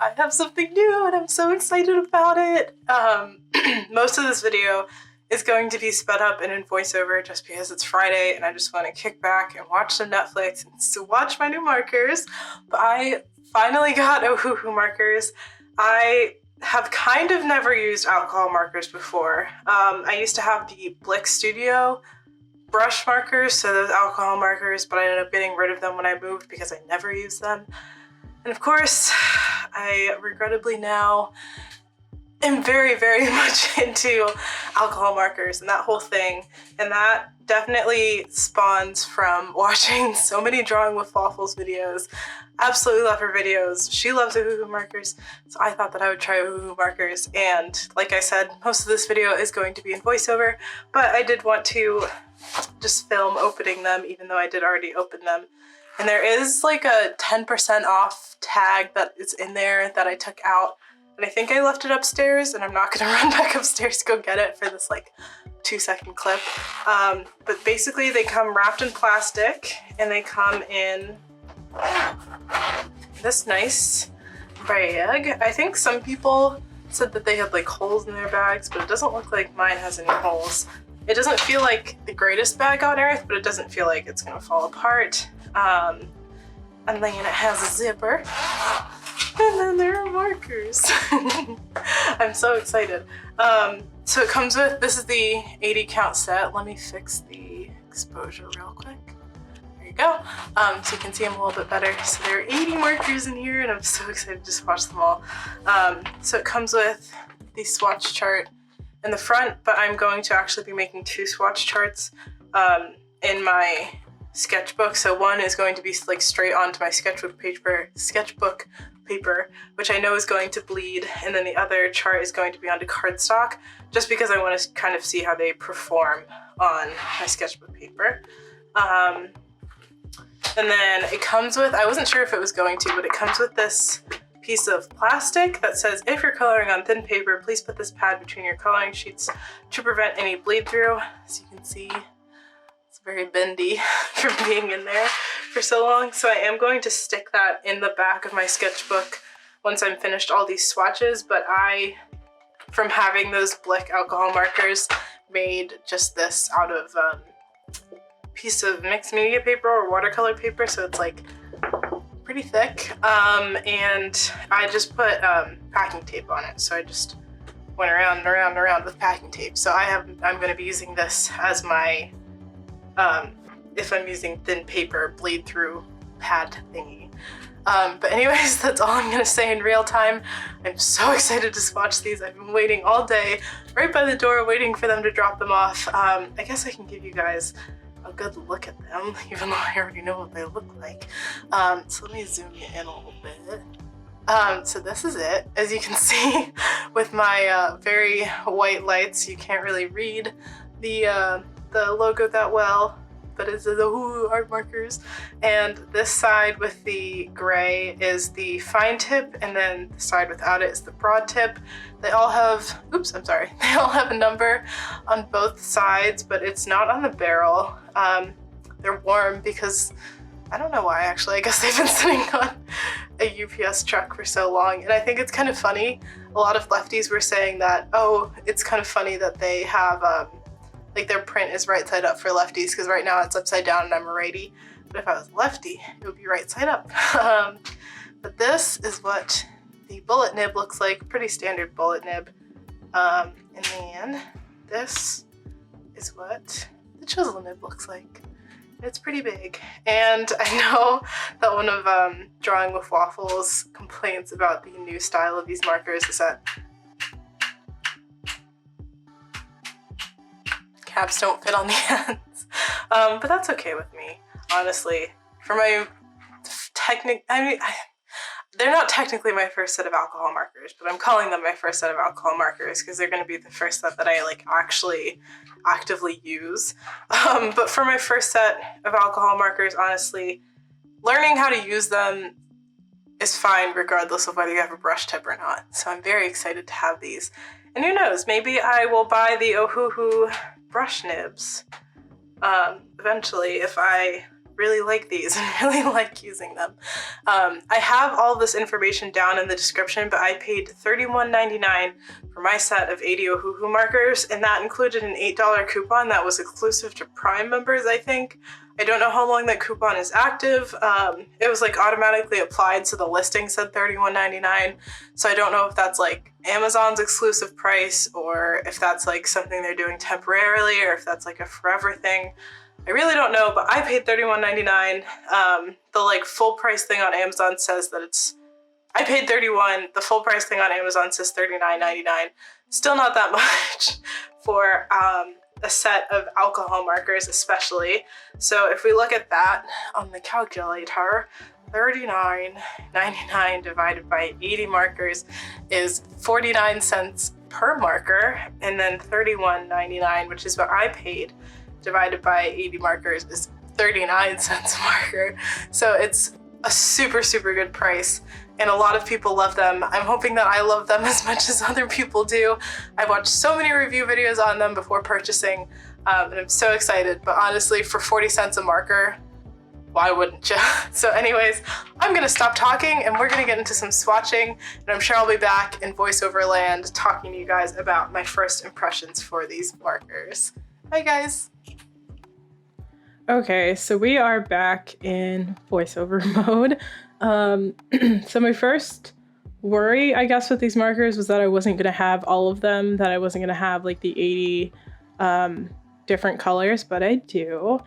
I have something new and I'm so excited about it. Most of this video is going to be sped up and in voiceover just because it's Friday and I just want to kick back and watch some Netflix and swatch my new markers. But I finally got Ohuhu markers. I have kind of never used alcohol markers before. I used to have the Blick Studio brush markers, so those alcohol markers, but I ended up getting rid of them when I moved because I never used them. And of course, I regrettably now am very, very much into alcohol markers and that whole thing. And that definitely spawns from watching so many Drawing with Waffles videos. Absolutely love her videos. She loves Ohuhu markers, so I thought that I would try Ohuhu markers. And like I said, most of this video is going to be in voiceover, but I did want to just film opening them, even though I did already open them. And there is like a 10% off tag that is in there that I took out. And I think I left it upstairs, and I'm not gonna run back upstairs to go get it for this like 2-second clip. But basically they come wrapped in plastic and they come in this nice bag. I think some people said that they had like holes in their bags, but it doesn't look like mine has any holes. It doesn't feel like the greatest bag on earth, but it doesn't feel like it's gonna fall apart. And then it has a zipper. And then there are markers. I'm so excited. So it comes with, this is the 80 count set. Let me fix the exposure real quick. There you go. So you can see them a little bit better. So there are 80 markers in here and I'm so excited to swatch them all. So it comes with the swatch chart in the front, but I'm going to actually be making 2 swatch charts in my sketchbook. So one is going to be like straight onto my sketchbook paper, which I know is going to bleed, and then the other chart is going to be onto cardstock, just because I want to kind of see how they perform on my sketchbook paper. And then it comes with, I wasn't sure if it was going to, but it comes with this piece of plastic that says, if you're coloring on thin paper, please put this pad between your coloring sheets to prevent any bleed through. As you can see, it's very bendy from being in there for so long. So I am going to stick that in the back of my sketchbook once I'm finished all these swatches, but I, from having those Blick alcohol markers, made just this out of a piece of mixed media paper or watercolor paper, so it's like pretty thick, and I just put packing tape on it. So I just went around and around and around with packing tape. So I'm going to be using this as my if I'm using thin paper bleed through pad thingy. But anyways, that's all I'm gonna say in real time. I'm so excited to swatch these. I've been waiting all day right by the door waiting for them to drop them off. I guess I can give you guys a good look at them, even though I already know what they look like. So let me zoom you in a little bit. So this is it. As you can see with my very white lights, you can't really read the logo that well, but it's the Ohuhu art markers. And this side with the gray is the fine tip, and then the side without it is the broad tip. They all have, oops, I'm sorry. They all have a number on both sides, but it's not on the barrel. They're warm because, I don't know why actually, I guess they've been sitting on a UPS truck for so long. And I think it's kind of funny. A lot of lefties were saying that, oh, it's kind of funny that they have, like their print is right side up for lefties, because right now it's upside down and I'm a righty. But if I was lefty, it would be right side up. But this is what the bullet nib looks like, pretty standard bullet nib. And then this is what the chisel nib looks like. It's pretty big. And I know that one of Drawing with Waffles' complaints about the new style of these markers is that caps don't fit on the ends. But that's okay with me, honestly. For my they're not technically my first set of alcohol markers, but I'm calling them my first set of alcohol markers because they're going to be the first set that I like actually actively use. But for my first set of alcohol markers, honestly, learning how to use them is fine regardless of whether you have a brush tip or not. So I'm very excited to have these. And who knows, maybe I will buy the Ohuhu brush nibs eventually if I really like these and really like using them. I have all this information down in the description, but I paid $31.99 for my set of 80 Ohuhu markers, and that included an $8 coupon that was exclusive to Prime members, I think. I don't know how long that coupon is active. It was like automatically applied, so the listing said $31.99. So I don't know if that's like Amazon's exclusive price, or if that's like something they're doing temporarily, or if that's like a forever thing. I really don't know, but I paid $31.99. The like full price thing on Amazon says that I paid $31. The full price thing on Amazon says $39.99. Still not that much for a set of alcohol markers, especially. So if we look at that on the calculator, $39.99 divided by 80 markers is 49 cents per marker, and then $31.99, which is what I paid, divided by 80 markers is 39 cents a marker. So it's a super, super good price, and a lot of people love them. I'm hoping that I love them as much as other people do. I've watched so many review videos on them before purchasing, and I'm so excited. But honestly, for 40 cents a marker, why wouldn't you? So anyways, I'm gonna stop talking and we're gonna get into some swatching, and I'm sure I'll be back in voiceover land talking to you guys about my first impressions for these markers. Bye guys. Okay, so we are back in voiceover mode. So my first worry, I guess, with these markers was that I wasn't going to have all of them, that I wasn't going to have like the 80 different colors, but I do.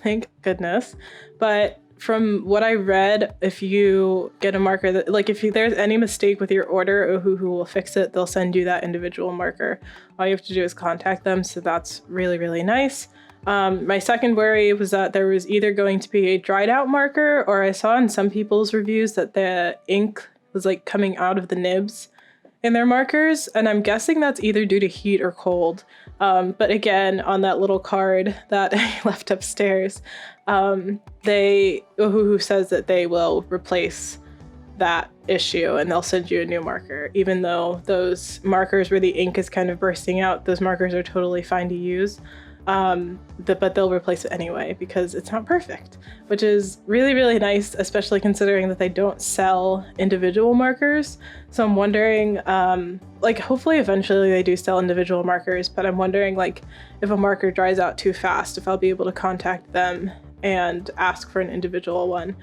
Thank goodness. But from what I read, if you get a marker that, like, if there's any mistake with your order, Ohuhu will fix it. They'll send you that individual marker. All you have to do is contact them, so that's really, really nice. My second worry was that there was either going to be a dried out marker, or I saw in some people's reviews that the ink was like coming out of the nibs in their markers, and I'm guessing that's either due to heat or cold. But again, on that little card that I left upstairs, Ohuhu says that they will replace that issue and they'll send you a new marker. Even though those markers where the ink is kind of bursting out, those markers are totally fine to use. But they'll replace it anyway because it's not perfect, which is really, really nice, especially considering that they don't sell individual markers. So I'm wondering, like, hopefully eventually they do sell individual markers, but I'm wondering, like, if a marker dries out too fast, if I'll be able to contact them and ask for an individual one.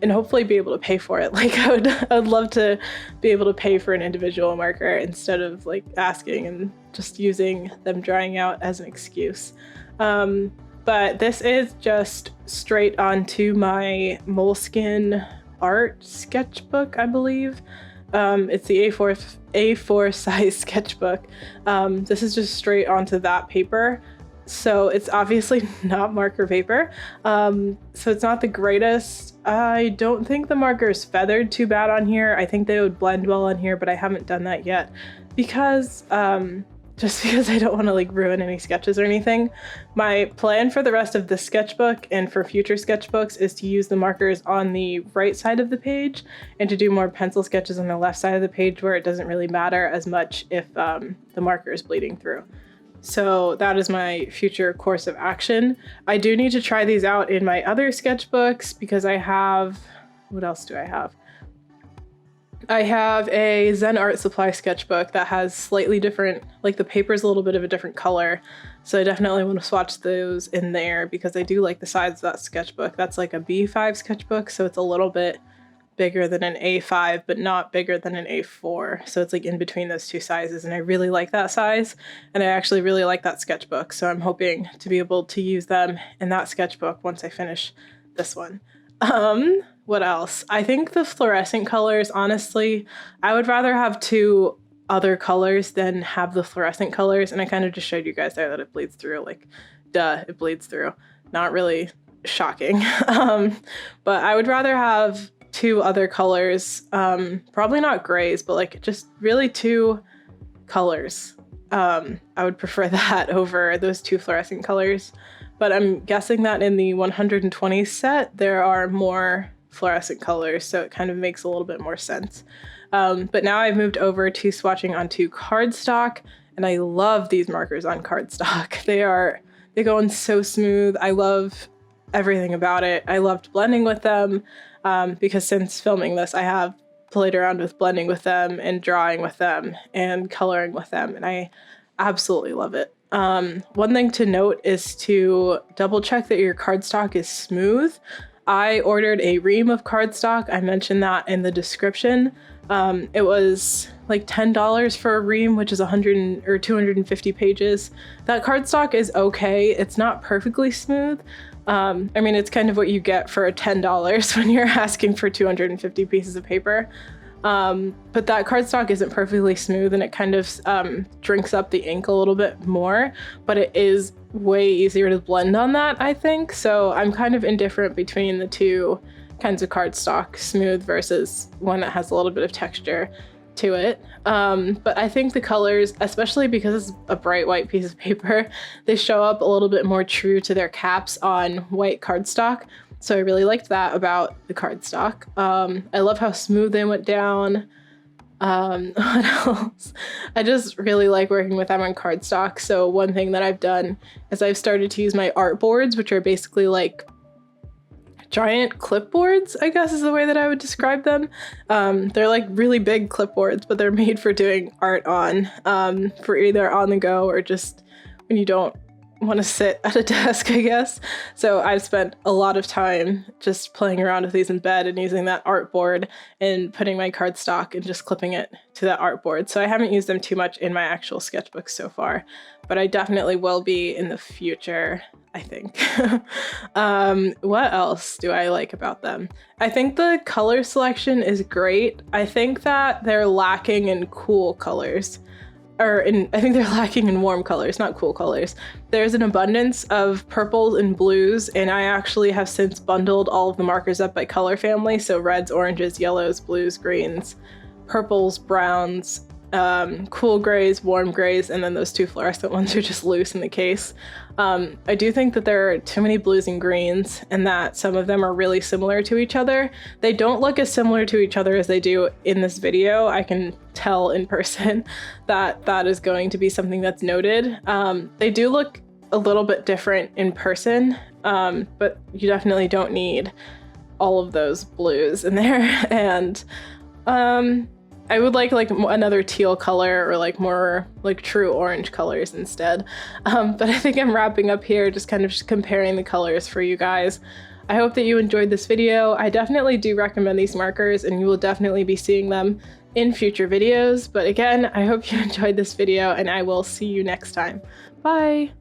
And hopefully be able to pay for it. Like, I would love to be able to pay for an individual marker instead of like asking and just using them drying out as an excuse. But this is just straight onto my Moleskine art sketchbook, I believe. It's the A4 size sketchbook. This is just straight onto that paper. So it's obviously not marker paper. So it's not the greatest. I don't think the marker is feathered too bad on here. I think they would blend well on here, but I haven't done that yet because, just because I don't want to like ruin any sketches or anything. My plan for the rest of the sketchbook and for future sketchbooks is to use the markers on the right side of the page and to do more pencil sketches on the left side of the page where it doesn't really matter as much if the marker is bleeding through. So that is my future course of action. I do need to try these out in my other sketchbooks because I have, what else do I have? I have a Zen Art Supply sketchbook that has slightly different, like the paper's a little bit of a different color. So I definitely want to swatch those in there because I do like the size of that sketchbook. That's like a B5 sketchbook, so it's a little bit bigger than an A5, but not bigger than an A4. So it's like in between those two sizes, and I really like that size, and I actually really like that sketchbook. So I'm hoping to be able to use them in that sketchbook once I finish this one. What else? I think the fluorescent colors, honestly, I would rather have two other colors than have the fluorescent colors, and I kind of just showed you guys there that it bleeds through. Like, duh, it bleeds through. Not really shocking. But I would rather have two other colors, probably not grays, but like just really two colors. I would prefer that over those two fluorescent colors, but I'm guessing that in the 120 set there are more fluorescent colors, so it kind of makes a little bit more sense. But now I've moved over to swatching onto cardstock, and I love these markers on cardstock. They go in so smooth. I love everything about it. I loved blending with them because since filming this, I have played around with blending with them and drawing with them and coloring with them, and I absolutely love it. One thing to note is to double check that your cardstock is smooth. I ordered a ream of cardstock. I mentioned that in the description. It was like $10 for a ream, which is 100 or 250 pages. That cardstock is okay. It's not perfectly smooth. I mean, it's kind of what you get for $10 when you're asking for 250 pieces of paper. But that cardstock isn't perfectly smooth, and it kind of drinks up the ink a little bit more, but it is way easier to blend on that, I think. So I'm kind of indifferent between the two kinds of cardstock, smooth versus one that has a little bit of texture to it. But I think the colors, especially because it's a bright white piece of paper, they show up a little bit more true to their caps on white cardstock. So I really liked that about the cardstock. I love how smooth they went down. What else? I just really like working with them on cardstock. So one thing that I've done is I've started to use my art boards, which are basically like giant clipboards, I guess is the way that I would describe them. They're like really big clipboards, but they're made for doing art on, for either on the go or just when you don't want to sit at a desk, I guess. So I've spent a lot of time just playing around with these in bed and using that art board and putting my cardstock and just clipping it to that art board. So I haven't used them too much in my actual sketchbook so far, but I definitely will be in the future, I think. What else do I like about them? I think the color selection is great. I think that they're lacking in cool colors. I think they're lacking in warm colors, not cool colors. There's an abundance of purples and blues, and I actually have since bundled all of the markers up by color family. So reds, oranges, yellows, blues, greens, purples, browns, cool grays, warm grays, and then those two fluorescent ones are just loose in the case. I do think that there are too many blues and greens and that some of them are really similar to each other. They don't look as similar to each other as they do in this video. I can tell in person that that is going to be something that's noted. They do look a little bit different in person, but you definitely don't need all of those blues in there. And I would like another teal color or like more like true orange colors instead. But I think I'm wrapping up here, just kind of comparing the colors for you guys. I hope that you enjoyed this video. I definitely do recommend these markers, and you will definitely be seeing them in future videos. But again, I hope you enjoyed this video, and I will see you next time. Bye!